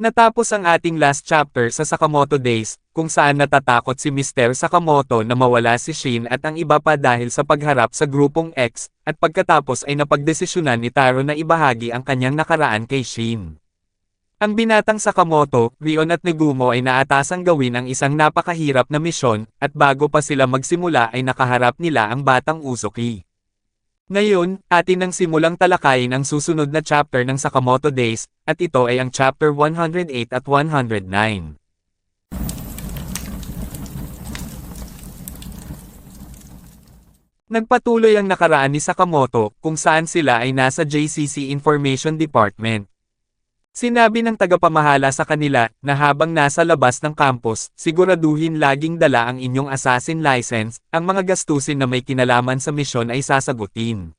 Natapos ang ating last chapter sa Sakamoto Days, kung saan natatakot si Mr. Sakamoto na mawala si Shin at ang iba pa dahil sa pagharap sa grupong X, at pagkatapos ay napagdesisyonan ni Taro na ibahagi ang kanyang nakaraan kay Shin. Ang binatang Sakamoto, Rion at Negumo ay naatasang gawin ang isang napakahirap na misyon, at bago pa sila magsimula ay nakaharap nila ang batang Uzuki. Ngayon, atin nang simulang talakayin ang susunod na chapter ng Sakamoto Days, at ito ay ang chapter 108 at 109. Nagpatuloy ang nakaraan ni Sakamoto, kung saan sila ay nasa JCC Information Department. Sinabi ng tagapamahala sa kanila, na habang nasa labas ng campus, siguraduhin laging dala ang inyong assassin license, ang mga gastusin na may kinalaman sa misyon ay sasagutin.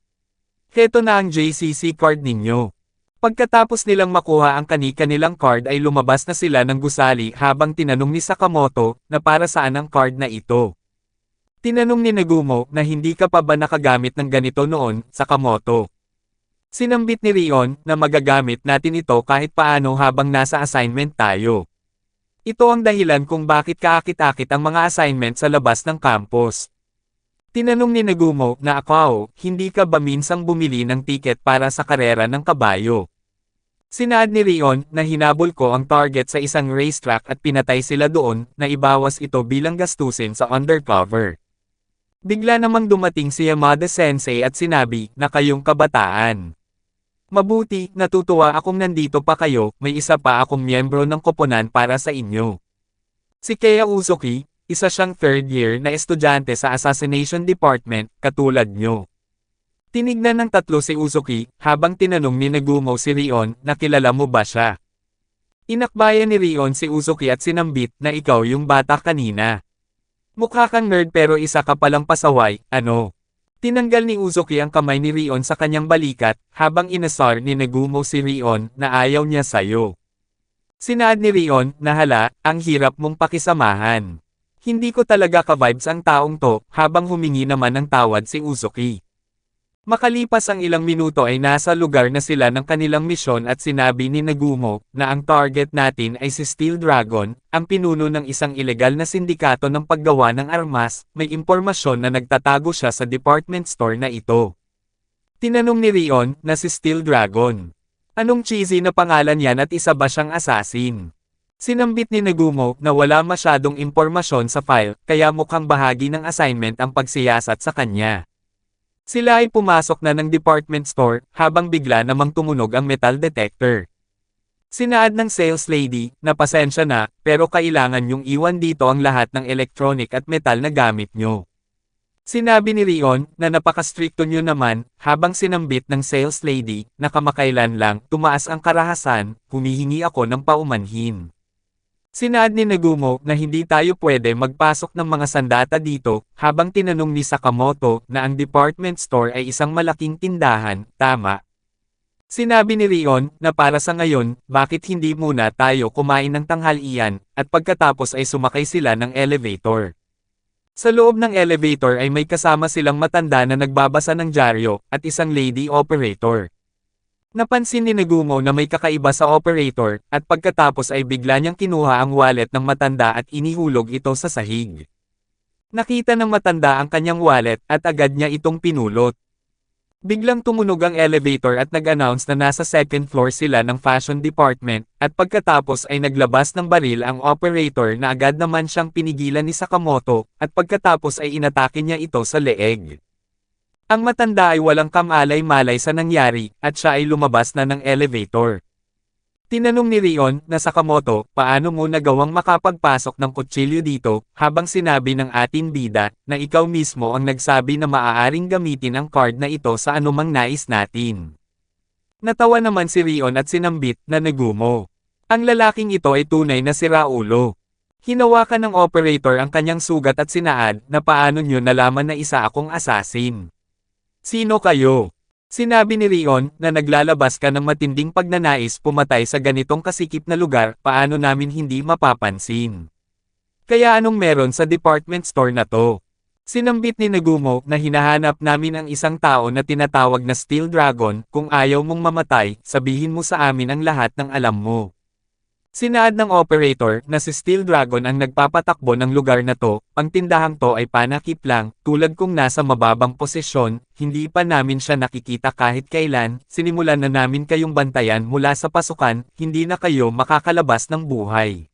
Heto na ang JCC card ninyo. Pagkatapos nilang makuha ang kani-kanilang card ay lumabas na sila ng gusali habang tinanong ni Sakamoto, na para saan ang card na ito. Tinanong ni Negumo, na hindi ka pa ba nakagamit ng ganito noon, Sakamoto. Sinambit ni Rion, na magagamit natin ito kahit paano habang nasa assignment tayo. Ito ang dahilan kung bakit kaakit-akit ang mga assignment sa labas ng campus. Tinanong ni Negumo, na ako, hindi ka ba minsang bumili ng tiket para sa karera ng kabayo? Sinaad ni Rion, na hinabol ko ang target sa isang racetrack at pinatay sila doon, na ibawas ito bilang gastusin sa undercover. Bigla namang dumating si Yamada Sensei at sinabi, na kayong kabataan. Mabuti, natutuwa akong nandito pa kayo, may isa pa akong miyembro ng koponan para sa inyo. Si Keiya Uzuki, isa siyang third year na estudyante sa Assassination Department, katulad nyo. Tinignan ng tatlo si Uzuki, habang tinanong ni Negumo si Rion, na kilala mo ba siya? Inakbayan ni Rion si Uzuki at sinambit, na ikaw yung bata kanina. Mukha kang nerd pero isa ka palang pasaway, ano? Tinanggal ni Uzuki ang kamay ni Rion sa kanyang balikat, habang inasar ni Negumo si Rion, na ayaw niya sayo. Sinaad ni Rion, na hala, ang hirap mong pakisamahan. Hindi ko talaga ka-vibes ang taong to, habang humingi naman ng tawad si Uzuki. Makalipas ang ilang minuto ay nasa lugar na sila ng kanilang misyon at sinabi ni Negumo, na ang target natin ay si Steel Dragon, ang pinuno ng isang ilegal na sindikato ng paggawa ng armas, may impormasyon na nagtatago siya sa department store na ito. Tinanong ni Rion, na si Steel Dragon. Anong cheesy na pangalan yan at isa ba siyang assassin? Sinambit ni Negumo, na wala masyadong impormasyon sa file, kaya mukhang bahagi ng assignment ang pagsiyasat sa kanya. Sila ay pumasok na ng department store, habang bigla namang tumunog ang metal detector. Sinaad ng sales lady, na pasensya na, pero kailangan yung iwan dito ang lahat ng electronic at metal na gamit nyo. Sinabi ni Rion, na napaka-stricto nyo naman, habang sinambit ng sales lady, na kamakailan lang, tumaas ang karahasan, humihingi ako ng paumanhin. Sinaad ni Negumo, na hindi tayo pwede magpasok ng mga sandata dito, habang tinanong ni Sakamoto, na ang department store ay isang malaking tindahan, tama? Sinabi ni Rion, na para sa ngayon, bakit hindi muna tayo kumain ng tanghalian, at pagkatapos ay sumakay sila ng elevator. Sa loob ng elevator ay may kasama silang matanda na nagbabasa ng dyaryo, at isang lady operator. Napansin ni Negumo na may kakaiba sa operator, at pagkatapos ay bigla niyang kinuha ang wallet ng matanda at inihulog ito sa sahig. Nakita ng matanda ang kanyang wallet, at agad niya itong pinulot. Biglang tumunog ang elevator at nag-announce na nasa second floor sila ng fashion department, at pagkatapos ay naglabas ng baril ang operator na agad naman siyang pinigilan ni Sakamoto, at pagkatapos ay inatake niya ito sa leeg. Ang matanda ay walang kamalay-malay sa nangyari, at siya ay lumabas na ng elevator. Tinanong ni Rion, na Sakamoto, paano mo nagawang makapagpasok ng kutsilyo dito, habang sinabi ng ating bida, na ikaw mismo ang nagsabi na maaaring gamitin ang card na ito sa anumang nais natin. Natawa naman si Rion at sinambit, na Negumo. Ang lalaking ito ay tunay na siraulo. Hinawakan ng operator ang kanyang sugat at sinaad, na paano nyo nalaman na isa akong assassin. Sino kayo? Sinabi ni Rion, na naglalabas ka ng matinding pagnanais pumatay sa ganitong kasikip na lugar, paano namin hindi mapapansin? Kaya anong meron sa department store na to? Sinambit ni Negumo, na hinahanap namin ang isang tao na tinatawag na Steel Dragon, kung ayaw mong mamatay, sabihin mo sa amin ang lahat ng alam mo. Sinaad ng operator na si Steel Dragon ang nagpapatakbo ng lugar na to, ang tindahang to ay panakip lang, tulad kong nasa mababang posisyon, hindi pa namin siya nakikita kahit kailan, sinimulan na namin kayong bantayan mula sa pasukan, hindi na kayo makakalabas ng buhay.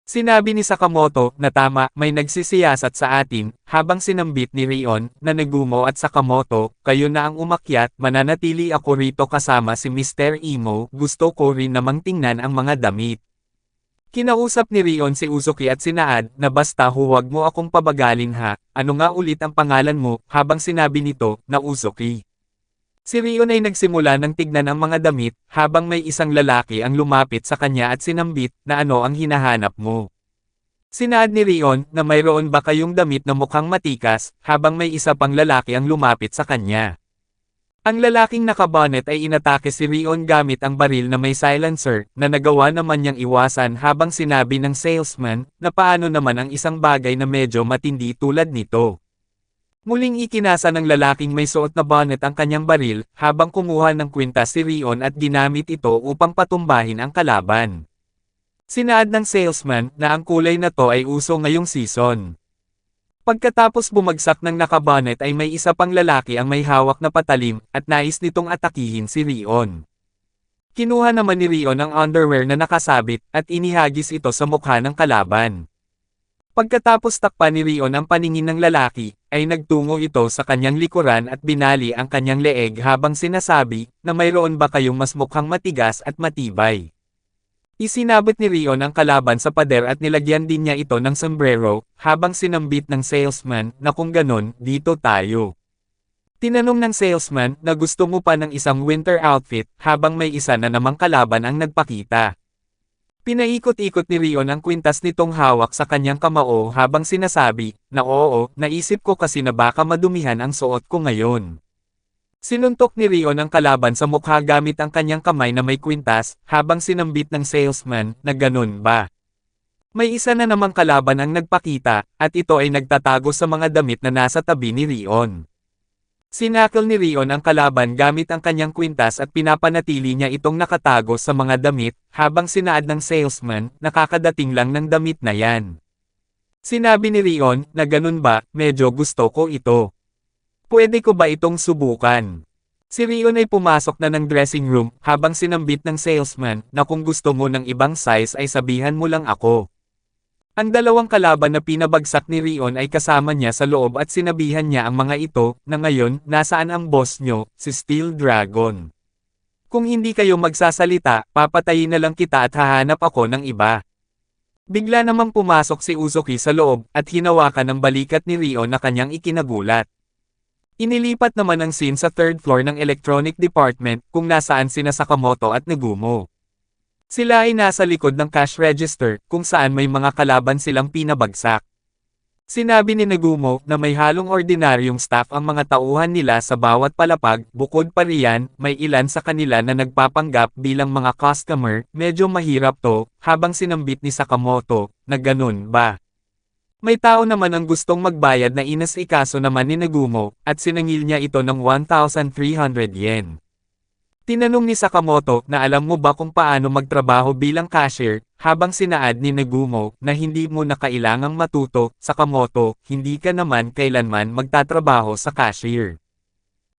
Sinabi ni Sakamoto na tama, may nagsisiyasat sa atin, habang sinambit ni Rion, na Nagumo at Sakamoto, kayo na ang umakyat, mananatili ako rito kasama si Mr. Imo, gusto ko rin namang tingnan ang mga damit. Kinausap ni Rion si Uzuki at Sinaad, na basta huwag mo akong pabagalin ha, ano nga ulit ang pangalan mo, habang sinabi nito, na Uzuki. Si Rion ay nagsimula ng tignan ang mga damit, habang may isang lalaki ang lumapit sa kanya at sinambit, na ano ang hinahanap mo. Sinaad ni Rion, na mayroon ba kayong damit na mukhang matikas, habang may isa pang lalaki ang lumapit sa kanya. Ang lalaking nakabonet ay inatake si Rion gamit ang baril na may silencer, na nagawa naman niyang iwasan habang sinabi ng salesman, na paano naman ang isang bagay na medyo matindi tulad nito. Muling ikinasa ng lalaking may suot na bonnet ang kanyang baril, habang kumuha ng kwintas si Rion at ginamit ito upang patumbahin ang kalaban. Sinaad ng salesman na ang kulay na to ay uso ngayong season. Pagkatapos bumagsak ng nakabonet ay may isa pang lalaki ang may hawak na patalim, at nais nitong atakihin si Rion. Kinuha naman ni Rion ang underwear na nakasabit, at inihagis ito sa mukha ng kalaban. Pagkatapos takpan ni Rion ang paningin ng lalaki, ay nagtungo ito sa kanyang likuran at binali ang kanyang leeg habang sinasabi, na mayroon ba kayong mas mukhang matigas at matibay. Isinabot ni Rion ang kalaban sa pader at nilagyan din niya ito ng sombrero, habang sinambit ng salesman, na kung ganon, dito tayo. Tinanong ng salesman, na gusto mo pa ng isang winter outfit, habang may isa na namang kalaban ang nagpakita. Pinaikot-ikot ni Rion ang kwintas nitong hawak sa kanyang kamao habang sinasabi, na oo, naisip ko kasi na baka madumihan ang suot ko ngayon. Sinuntok ni Rion ang kalaban sa mukha gamit ang kanyang kamay na may kwintas, habang sinambit ng salesman, na ganun ba? May isa na namang kalaban ang nagpakita, at ito ay nagtatago sa mga damit na nasa tabi ni Rion. Sinakal ni Rion ang kalaban gamit ang kanyang kwintas at pinapanatili niya itong nakatago sa mga damit, habang sinaad ng salesman, nakakadating lang ng damit na yan. Sinabi ni Rion, na ganun ba, medyo gusto ko ito. Pwede ko ba itong subukan? Si Rion ay pumasok na ng dressing room, habang sinambit ng salesman, na kung gusto mo ng ibang size ay sabihan mo lang ako. Ang dalawang kalaban na pinabagsak ni Rion ay kasama niya sa loob at sinabihan niya ang mga ito, na ngayon, nasaan ang boss nyo, si Steel Dragon. Kung hindi kayo magsasalita, papatayin na lang kita at hahanap ako ng iba. Bigla namang pumasok si Uzuki sa loob, at hinawakan ng balikat ni Rion na kanyang ikinagulat. Inilipat naman ang scene sa third floor ng electronic department, kung nasaan sina Sakamoto at Nagumo. Sila ay nasa likod ng cash register, kung saan may mga kalaban silang pinabagsak. Sinabi ni Nagumo na may halong ordinaryong staff ang mga tauhan nila sa bawat palapag, bukod pa riyan, may ilan sa kanila na nagpapanggap bilang mga customer, medyo mahirap to, habang sinambit ni Sakamoto, na ganun ba? May tao naman ang gustong magbayad na inasikaso naman ni Nagumo, at sinangil niya ito ng 1,300 yen. Tinanong ni Sakamoto na alam mo ba kung paano magtrabaho bilang cashier, habang sinaad ni Nagumo na hindi mo na kailangang matuto, Sakamoto, hindi ka naman kailanman magtatrabaho sa cashier.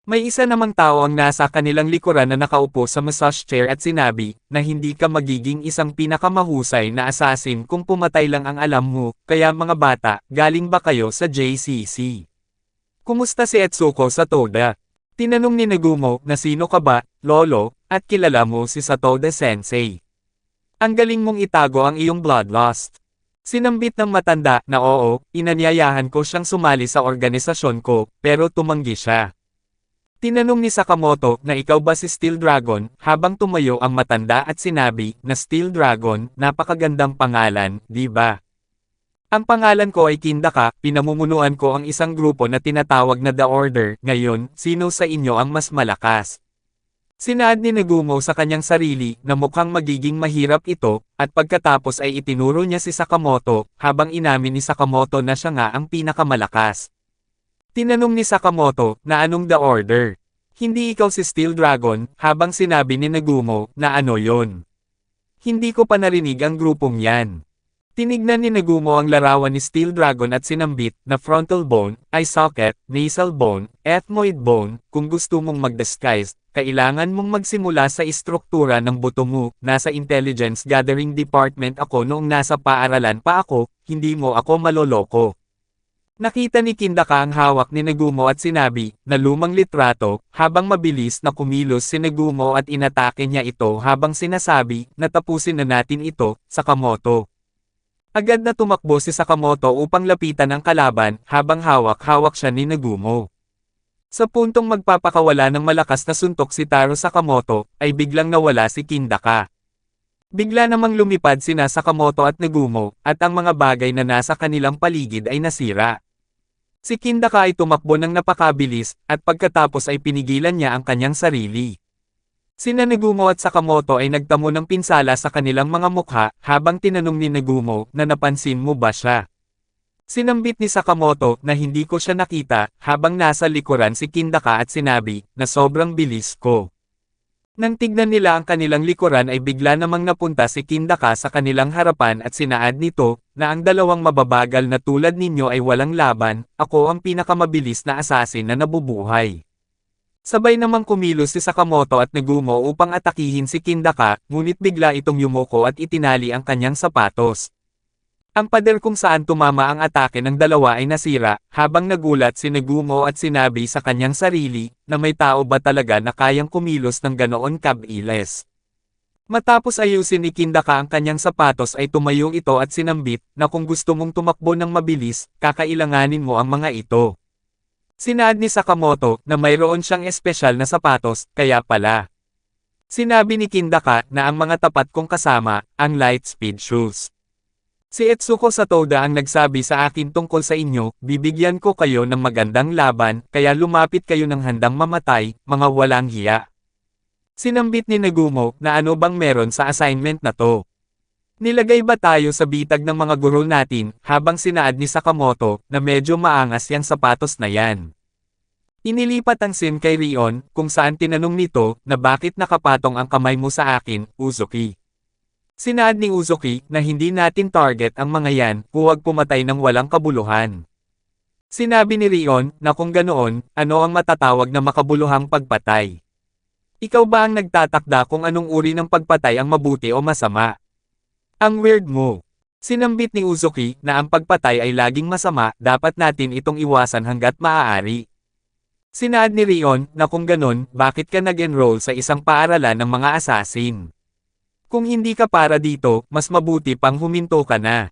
May isa namang tao ang nasa kanilang likuran na nakaupo sa massage chair at sinabi, na hindi ka magiging isang pinakamahusay na assassin kung pumatay lang ang alam mo, kaya mga bata, galing ba kayo sa JCC? Kumusta si Etsuko Satoda? Tinanong ni Nagumo na sino ka ba, lolo, at kilala mo si Satoda Sensei. Ang galing mong itago ang iyong bloodlust. Sinambit ng matanda na oo, inanyayahan ko siyang sumali sa organisasyon ko, pero tumanggi siya. Tinanong ni Sakamoto na ikaw ba si Steel Dragon, habang tumayo ang matanda at sinabi na Steel Dragon, napakagandang pangalan, di ba? Ang pangalan ko ay Kindaka, pinamumunuan ko ang isang grupo na tinatawag na The Order. Ngayon, sino sa inyo ang mas malakas? Sinaad ni Nagumo sa kanyang sarili na mukhang magiging mahirap ito, at pagkatapos ay itinuro niya si Sakamoto, habang inamin ni Sakamoto na siya nga ang pinakamalakas. Tinanong ni Sakamoto na anong The Order? Hindi ikaw si Steel Dragon, habang sinabi ni Nagumo na ano yon. Hindi ko pa narinig ang grupong yan. Tinignan ni Nagumo ang larawan ni Steel Dragon at sinambit na frontal bone, eye socket, nasal bone, ethmoid bone. Kung gusto mong mag-disguise, kailangan mong magsimula sa istruktura ng buto mo. Nasa Intelligence Gathering Department ako noong nasa paaralan pa ako, hindi mo ako maloloko. Nakita ni Kindaka ang hawak ni Nagumo at sinabi, na lumang litrato, habang mabilis na kumilos si Nagumo at inatake niya ito habang sinasabi, na tapusin na natin ito, Sakamoto. Agad na tumakbo si Sakamoto upang lapitan ang kalaban, habang hawak-hawak siya ni Nagumo. Sa puntong magpapakawala ng malakas na suntok si Taro Sakamoto, ay biglang nawala si Kindaka. Bigla namang lumipad sina Sakamoto at Nagumo, at ang mga bagay na nasa kanilang paligid ay nasira. Si Kindaka ay tumakbo ng napakabilis, at pagkatapos ay pinigilan niya ang kanyang sarili. Sina Nagumo at Sakamoto ay nagtamo ng pinsala sa kanilang mga mukha, habang tinanong ni Nagumo na napansin mo ba siya. Sinambit ni Sakamoto na hindi ko siya nakita, habang nasa likuran si Kindaka at sinabi, na sobrang bilis ko. Nang tignan nila ang kanilang likuran ay bigla namang napunta si Kindaka sa kanilang harapan at sinaad nito, na ang dalawang mababagal na tulad ninyo ay walang laban, ako ang pinakamabilis na assassin na nabubuhay. Sabay namang kumilos si Sakamoto at Nagumo upang atakihin si Kindaka, ngunit bigla itong yumuko at itinali ang kanyang sapatos. Ang pader kung saan tumama ang atake ng dalawa ay nasira, habang nagulat si Nagumo at sinabi sa kanyang sarili, na may tao ba talaga na kayang kumilos ng ganoon kabilis. Matapos ayusin ni Kindaka ang kanyang sapatos ay tumayo ito at sinambit, na kung gusto mong tumakbo ng mabilis, kakailanganin mo ang mga ito. Sinaad ni Sakamoto na mayroon siyang espesyal na sapatos, kaya pala. Sinabi ni Kindaka na ang mga tapat kong kasama, ang light speed shoes. Si Etsuko Satoda ang nagsabi sa akin tungkol sa inyo, bibigyan ko kayo ng magandang laban, kaya lumapit kayo ng handang mamatay, mga walang hiya. Sinambit ni Nagumo na ano bang meron sa assignment na to. Nilagay ba tayo sa bitag ng mga guro natin, habang sinaad ni Sakamoto, na medyo maangas yang sapatos na yan. Inilipat ang scene kay Rion, kung saan tinanong nito, na bakit nakapatong ang kamay mo sa akin, Uzuki. Sinaad ni Uzuki, na hindi natin target ang mga yan, huwag pumatay ng walang kabuluhan. Sinabi ni Rion, na kung ganoon, ano ang matatawag na makabuluhang pagpatay? Ikaw ba ang nagtatakda kung anong uri ng pagpatay ang mabuti o masama? Ang weird mo. Sinambit ni Uzuki na ang pagpatay ay laging masama, dapat natin itong iwasan hanggat maaari. Sinaad ni Rion na kung ganon, bakit ka nag-enroll sa isang paaralan ng mga assassin? Kung hindi ka para dito, mas mabuti pang huminto ka na.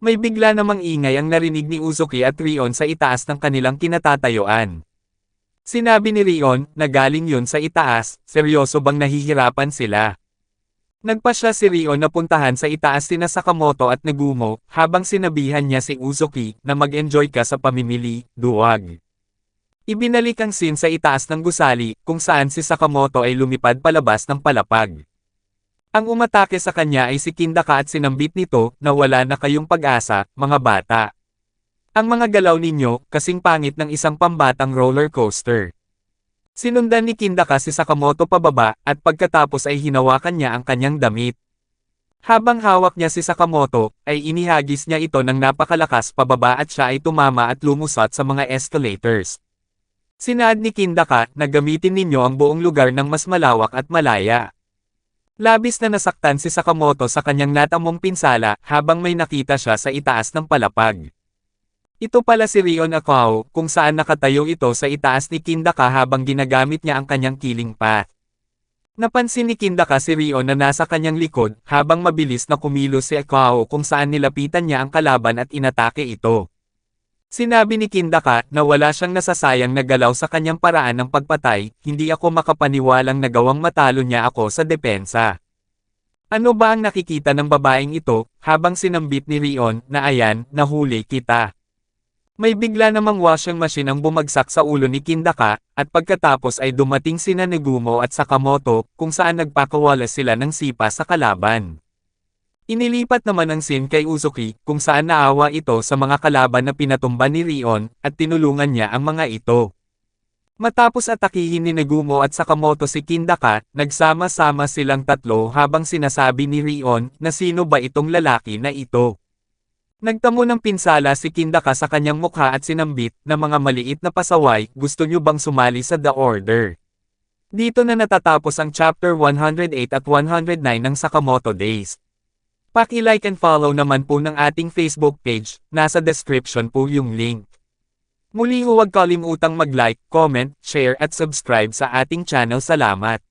May bigla namang ingay ang narinig ni Uzuki at Rion sa itaas ng kanilang kinatatayuan. Sinabi ni Rion na galing yun sa itaas, seryoso bang nahihirapan sila? Nagpasya si Rion na puntahan sa itaas sina Sakamoto at Nagumo, habang sinabihan niya si Uzuki na mag-enjoy ka sa pamimili, duwag. Ibinalik ang scene sa itaas ng gusali, kung saan si Sakamoto ay lumipad palabas ng palapag. Ang umatake sa kanya ay si Kindaka at sinambit nito na wala na kayong pag-asa, mga bata. Ang mga galaw ninyo, kasing pangit ng isang pambatang roller coaster. Sinundan ni Kindaka si Sakamoto pababa, at pagkatapos ay hinawakan niya ang kanyang damit. Habang hawak niya si Sakamoto, ay inihagis niya ito ng napakalakas pababa at siya ay tumama at lumusot sa mga escalators. Sinaad ni Kindaka na gamitin ninyo ang buong lugar ng mas malawak at malaya. Labis na nasaktan si Sakamoto sa kanyang natamong pinsala habang may nakita siya sa itaas ng palapag. Ito pala si Rion Akao, kung saan nakatayo ito sa itaas ni Kindaka habang ginagamit niya ang kanyang killing path. Napansin ni Kindaka si Rion na nasa kanyang likod, habang mabilis na kumilos si Akao kung saan nilapitan niya ang kalaban at inatake ito. Sinabi ni Kindaka na wala siyang nasasayang na galaw sa kanyang paraan ng pagpatay, hindi ako makapaniwalang nagawang matalo niya ako sa depensa. Ano ba ang nakikita ng babaeng ito, habang sinambit ni Rion na ayan, nahuli kita. May bigla namang washing machine ang bumagsak sa ulo ni Kindaka, at pagkatapos ay dumating sina Nagumo at Sakamoto, kung saan nagpakawalas sila ng sipa sa kalaban. Inilipat naman ang scene kay Uzuki, kung saan naawa ito sa mga kalaban na pinatumba ni Rion, at tinulungan niya ang mga ito. Matapos atakihin ni Negumo at Sakamoto si Kindaka, nagsama-sama silang tatlo habang sinasabi ni Rion na sino ba itong lalaki na ito. Nagtamo ng pinsala si Kindaka sa kanyang mukha at sinambit na mga maliit na pasaway, gusto nyo bang sumali sa The Order? Dito na natatapos ang chapter 108 at 109 ng Sakamoto Days. Paki-like and follow naman po ng ating Facebook page, nasa description po yung link. Muli huwag kalimutang mag-like, comment, share at subscribe sa ating channel. Salamat!